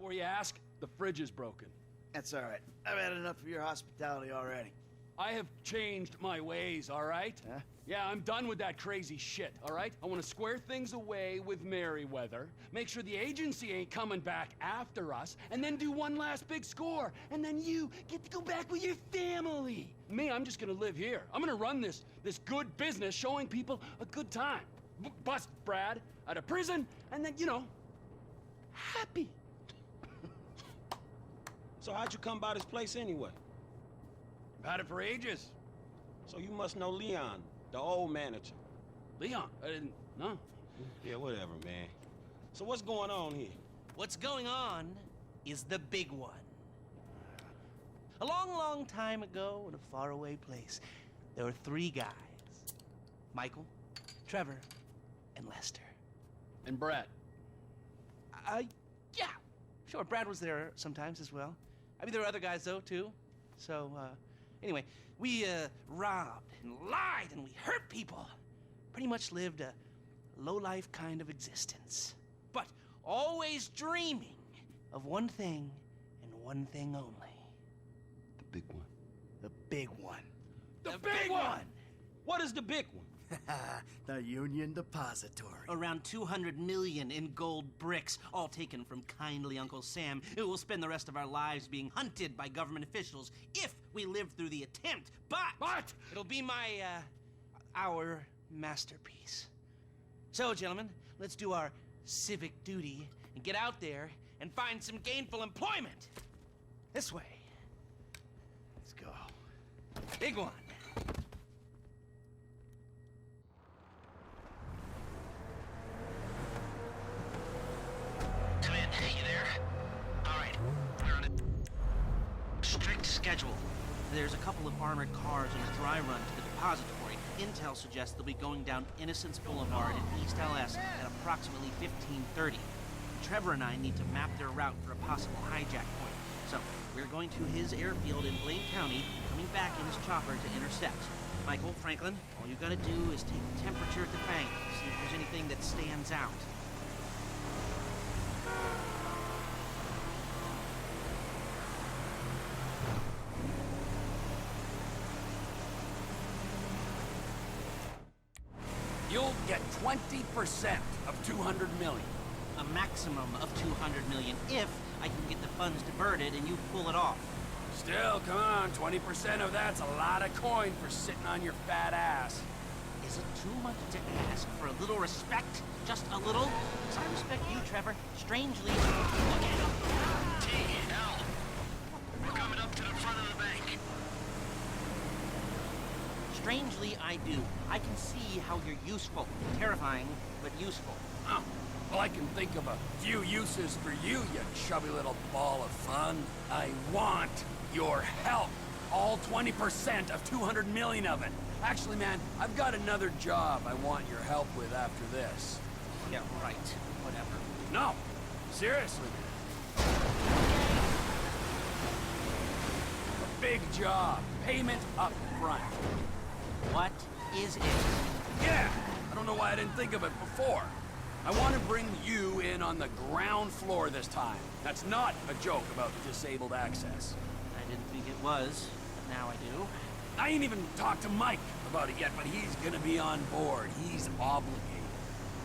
Before you ask, the fridge is broken. That's all right. I've had enough of your hospitality already. I have changed my ways, all right? Huh? Yeah, I'm done with that crazy shit, all right? I want to square things away with Merryweather, make sure the agency ain't coming back after us, and then do one last big score, and then you get to go back with your family. Me, I'm just gonna live here. I'm gonna run this good business showing people a good time. Bust Brad out of prison, and then, you know, happy. So how'd you come by this place anyway? I've had it for ages. So you must know Leon, the old manager. Leon? I didn't know. Yeah, whatever, man. So what's going on here? What's going on is the big one. A long, long time ago in a faraway place, there were 3 guys. Michael, Trevor, and Lester. And Brad. Yeah. Sure, Brad was there sometimes as well. I mean, there were other guys, though, too. So, anyway, we, robbed and lied and we hurt people. Pretty much lived a low-life kind of existence. But always dreaming of one thing and one thing only. The big one. The big one. The big one! What is the big one? The Union Depository. Around 200 million in gold bricks, all taken from kindly Uncle Sam, who will spend the rest of our lives being hunted by government officials if we live through the attempt. But it'll be our masterpiece. So, gentlemen, let's do our civic duty and get out there and find some gainful employment. This way. Let's go. Big one. You there? All right, we're on a strict schedule. There's a couple of armored cars on a dry run to the depository. Intel suggests they'll be going down Innocence Boulevard in East LS at approximately 15:30. Trevor and I need to map their route for a possible hijack point. So, we're going to his airfield in Blaine County, coming back in his chopper to intercept. Michael, Franklin, all you gotta do is take the temperature at the bank, see if there's anything that stands out. You'll get 20% of 200 million. A maximum of 200 million if I can get the funds diverted and you pull it off. Still, come on, 20% of that's a lot of coin for sitting on your fat ass. Is it too much to ask for a little respect? Just a little? Because I respect you, Trevor. Strangely... Look at him. T.L. We're coming up to the front of the bank. Strangely, I do. I can see how you're useful. Terrifying, but useful. Oh, well, I can think of a few uses for you, you chubby little ball of fun. I want your help. All 20% of 200 million of it. Actually, man, I've got another job I want your help with after this. Yeah, right. Whatever. No, seriously. A big job. Payment up front. What is it? Yeah! I don't know why I didn't think of it before. I want to bring you in on the ground floor this time. That's not a joke about disabled access. I didn't think it was, but now I do. I ain't even talked to Mike about it yet, but he's gonna be on board. He's obligated.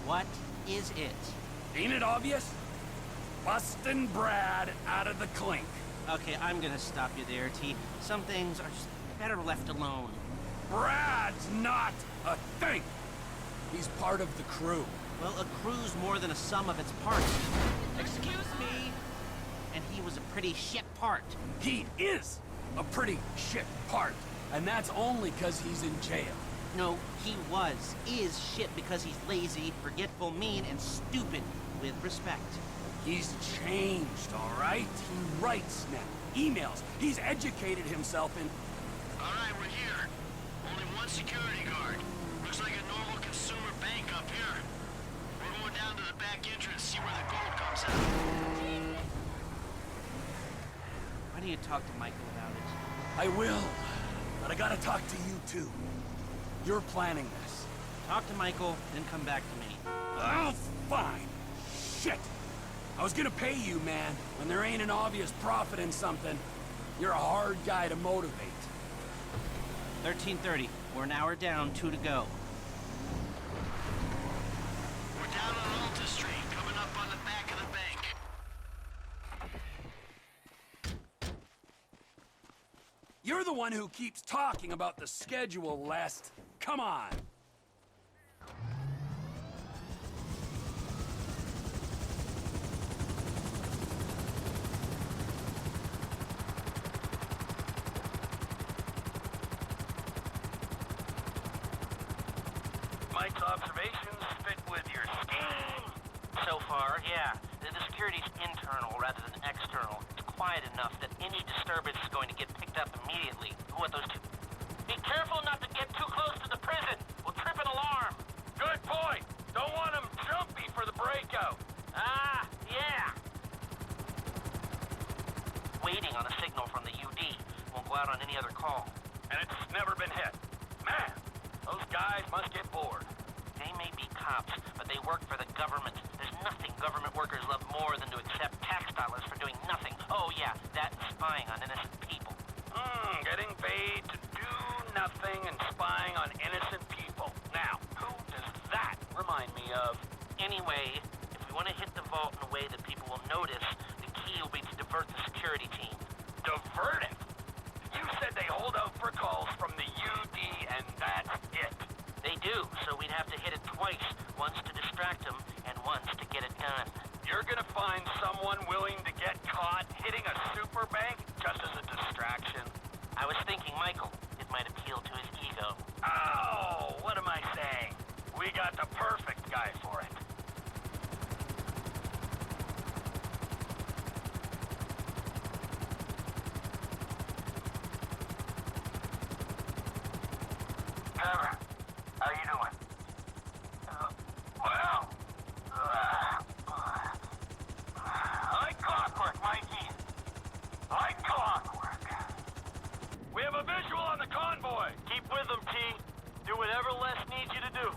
What is it? Ain't it obvious? Bustin' Brad out of the clink. Okay, I'm gonna stop you there, T. Some things are just better left alone. Brad's not a thing. He's part of the crew. Well, a crew's more than a sum of its parts. Excuse me! And he was a pretty shit part. He is a pretty shit part. And that's only because he's in jail. No, he is shit because he's lazy, forgetful, mean, and stupid, with respect. He's changed, all right? He writes now, emails. He's educated himself in... All right, we're here. Only one security guard. Looks like a normal consumer bank up here. We're going down to the back entrance, see where the gold comes out. Why don't you talk to Michael about it? I will, but I gotta talk to you too. You're planning this. Talk to Michael, then come back to me. Oh, fine. Shit. I was gonna pay you, man. When there ain't an obvious profit in something, you're a hard guy to motivate. 13:30. We're an hour down, 2 to go. We're down on Alta Street, coming up on the back of the bank. You're the one who keeps talking about the schedule, Lest. Come on. Mike's observations fit with your scheme. So far, yeah. The security's internal rather than external. It's quiet enough that any disturbance is going to get picked up immediately. Who are those two? Be careful not to get too close to the prison. We'll trip an alarm. Good point. Don't want them jumpy for the breakout. Ah, yeah. Waiting on a signal from the UD. Won't go out on any other call. And it's never been hit. Man, those guys must get bored. They may be cops, but they work for the government. There's nothing government workers love more than to accept tax dollars for doing nothing. Oh yeah, that and spying on innocent people. Getting paid to do nothing and spying on innocent people. Now, who does that remind me of? Anyway, if we want to hit the vault in a way that people will notice, the key will be to divert the security team. Divert it? You said they hold out for calls from the UD and that's it. They do, so we'd have to hit it twice. Once to distract them, and once to get it done. You're gonna find someone willing to get caught hitting a super bank just as a distraction? I was thinking Michael. It might appeal to his ego. Oh, what am I saying? We got the perfect guy for it. Trevor, how you doing? Well, like clockwork, Mikey. Like clockwork. We have a visual on the convoy. Keep with them, T. Do whatever Les needs you to do.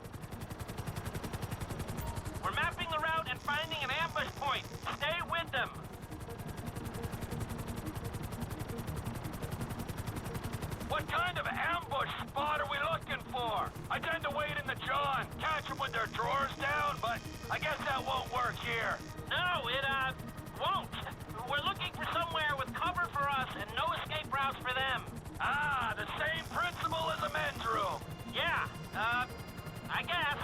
We're mapping the route and finding an ambush point. Stay with them. What kind of ambush spot are we looking for? I tend to wait in the jaw and catch them with their drawers down, but I guess that won't work here. No, it, won't. We're looking for somewhere with cover for us and no escape routes for them. Ah, the same principle as a men's room. Yeah, I guess.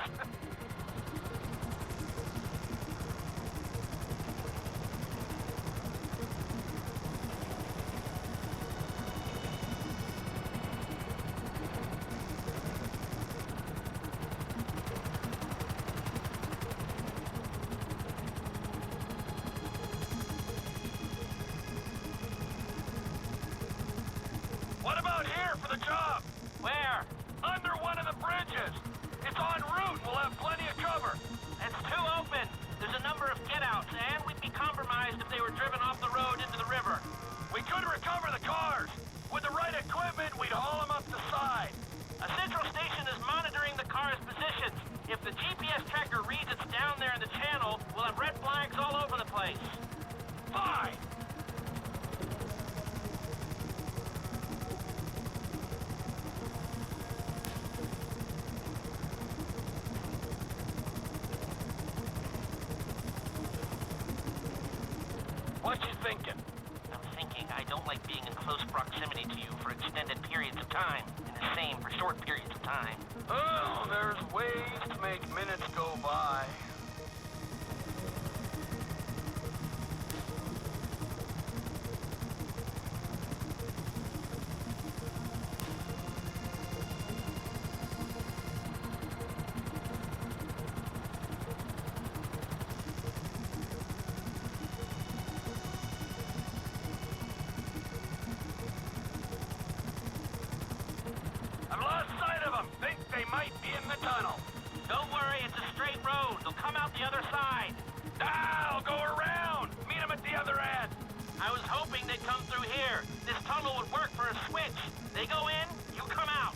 What about here for the job? Where? Under one of the bridges. It's en route. We'll have plenty of cover. It's too open. There's a number of get-outs, and we'd be compromised if they were driven off the road into the river. We could recover the cars. With the right equipment, we'd haul them up the side. A central station is monitoring the car's positions. If the GPS tracker reads it's down there in the channel, we'll have red flags all over the place. Fine. What you thinking? I'm thinking I don't like being in close proximity to you for extended periods of time, and the same for short periods of time. Oh, there's ways to make minutes go by. I've lost sight of them. Think they might be in the tunnel. Don't worry, it's a straight road. They'll come out the other side. I'll go around. Meet them at the other end. I was hoping they'd come through here. This tunnel would work for a switch. They go in, you come out.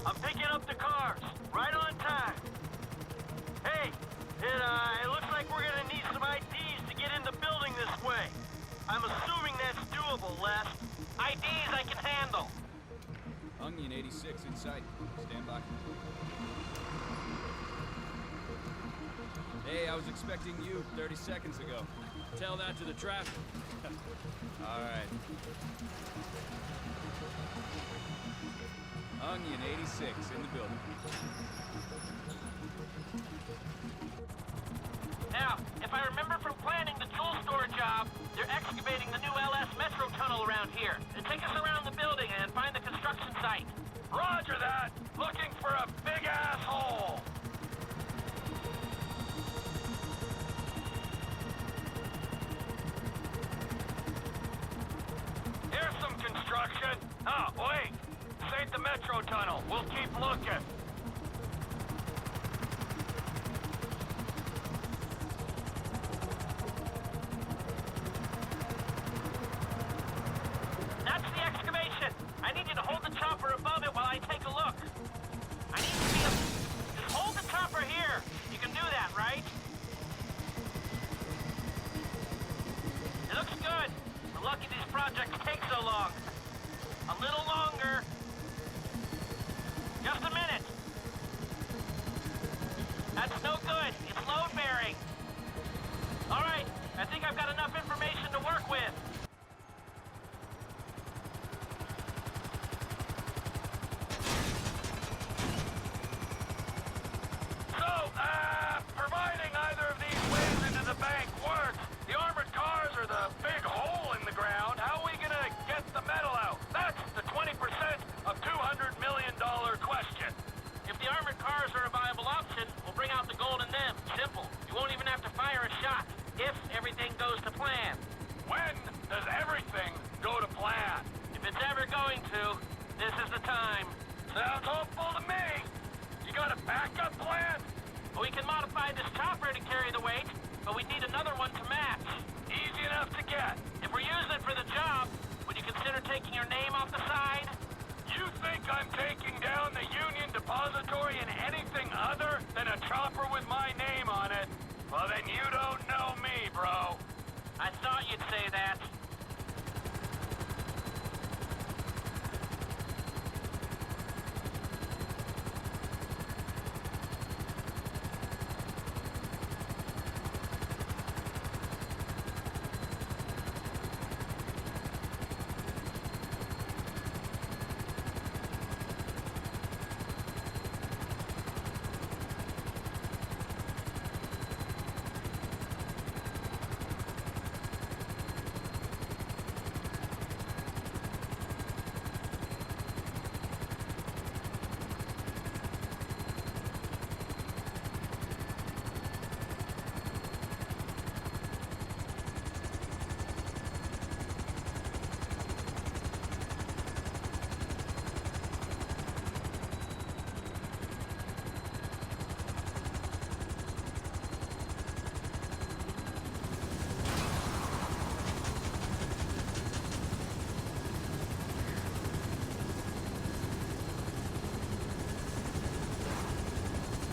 I'm picking up the cars. Right on time. Hey, it looks like we're gonna need some IDs to get in the building this way. I'm assuming that's doable, Les. IDs I can handle. Onion 86 in sight. Stand by. Hey, I was expecting you 30 seconds ago. Tell that to the traffic. All right. Onion 86 in the building. Now, if I remember from planning the tool store job, they're excavating the new LS Metro tunnel around here. Take us around the building and find the construction site. Roger that. Looking for a big asshole. Here's some construction. Oh, wait. This ain't the Metro tunnel. We'll keep looking. That's the excavation. I need you to hold the chopper above it while I take a look. I need to see a... Just hold the chopper here. You can do that, right? It looks good. We're lucky these projects take so long. A little longer. Just a minute. That's no good. It's load bearing. All right. I think I've got enough information to work with. So, providing either of these ways into the bank works, the armored cars are the big hole in the ground. How are we gonna get the metal out? That's the 20% of $200 million question. If the armored cars are a viable option, we'll bring out the gold in them. Simple. You won't even have to fire a shot, if everything goes to plan. When does everything go to plan? If it's ever going to, this is the time. Sounds hopeful to me. You got a backup plan? We can modify this chopper to carry the weight, but we need another one to match. Easy enough to get. If we're using it for the job, would you consider taking your name off the side? You think I'm taking down the Union Depository in anything other than a chopper with my name on it? Well, then you don't know me, bro. I thought you'd say that.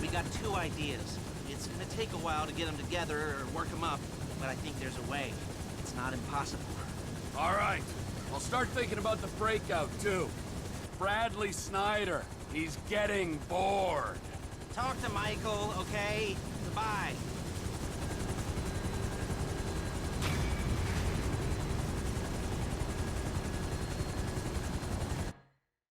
We got two ideas. It's gonna take a while to get them together or work them up, but I think there's a way. It's not impossible. All right. I'll start thinking about the breakout, too. Bradley Snyder. He's getting bored. Talk to Michael, okay? Goodbye.